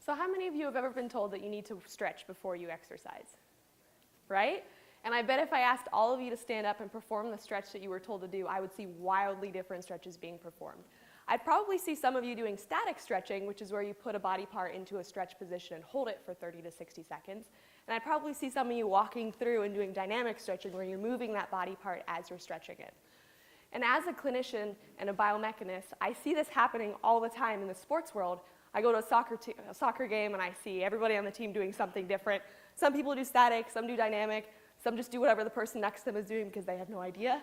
So how many of you have ever been told that you need to stretch before you exercise? Right? And I bet if I asked all of you to stand up and perform the stretch that you were told to do, I would see wildly different stretches being performed. I'd probably see some of you doing static stretching, which is where you put a body part into a stretch position and hold it for 30 to 60 seconds. And I'd probably see some of you walking through and doing dynamic stretching, where you're moving that body part as you're stretching it. And as a clinician and a biomechanist, I see this happening all the time in the sports world. I go to a soccer game and I see everybody on the team doing something different. Some people do static, some do dynamic, some just do whatever the person next to them is doing because they have no idea.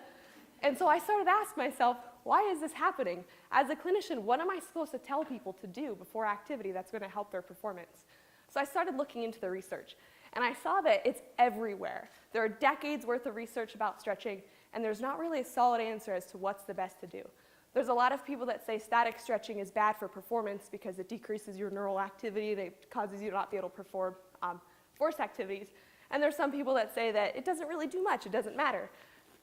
And so I started to ask myself, why is this happening? As a clinician, what am I supposed to tell people to do before activity that's going to help their performance? So I started looking into the research, and I saw that it's everywhere. There are decades worth of research about stretching, and there's not really a solid answer as to what's the best to do. There's a lot of people that say static stretching is bad for performance because it decreases your neural activity, it causes you to not be able to perform force activities. And there's some people that say that it doesn't really do much, it doesn't matter.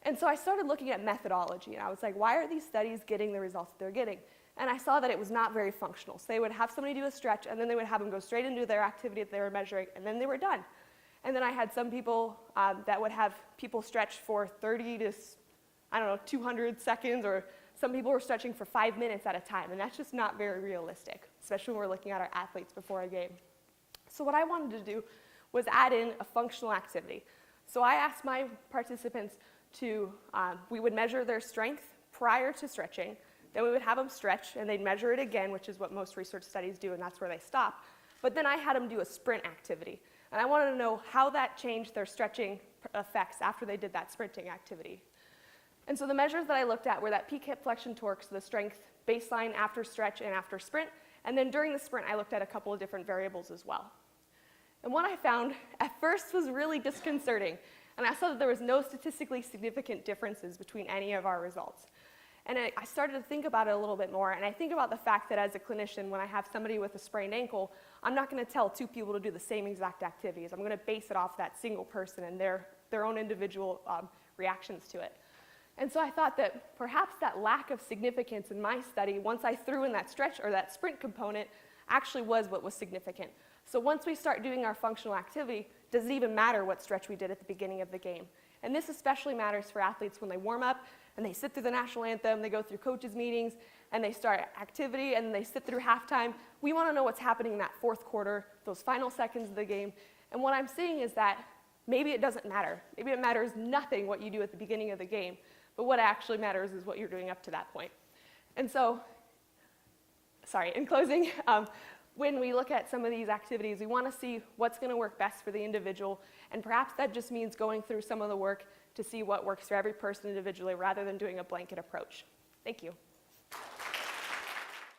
And so I started looking at methodology, and I was like, why are these studies getting the results that they're getting? And I saw that it was not very functional. So they would have somebody do a stretch, and then they would have them go straight into their activity that they were measuring, and then they were done. And then I had some people that would have people stretch for 30 to, 200 seconds, or some people were stretching for 5 minutes at a time, and that's just not very realistic, especially when we're looking at our athletes before a game. So what I wanted to do was add in a functional activity. So I asked my participants we would measure their strength prior to stretching, then we would have them stretch, and they'd measure it again, which is what most research studies do, and that's where they stop. But then I had them do a sprint activity, and I wanted to know how that changed their stretching effects after they did that sprinting activity. And so the measures that I looked at were that peak hip flexion torque, so the strength baseline after stretch and after sprint, and then during the sprint I looked at a couple of different variables as well. And what I found at first was really disconcerting. And I saw that there was no statistically significant differences between any of our results. And I started to think about it a little bit more, and I think about the fact that as a clinician, when I have somebody with a sprained ankle, I'm not going to tell two people to do the same exact activities. I'm going to base it off that single person and their own individual reactions to it. And so I thought that perhaps that lack of significance in my study, once I threw in that stretch or that sprint component, actually was what was significant. So once we start doing our functional activity, does it even matter what stretch we did at the beginning of the game? And this especially matters for athletes when they warm up and they sit through the national anthem, they go through coaches' meetings, and they start activity, and they sit through halftime. We want to know what's happening in that fourth quarter, those final seconds of the game. And what I'm seeing is that maybe it doesn't matter. Maybe it matters nothing what you do at the beginning of the game, but what actually matters is what you're doing up to that point. And so, in closing, when we look at some of these activities, we want to see what's going to work best for the individual, and perhaps that just means going through some of the work to see what works for every person individually rather than doing a blanket approach. Thank you.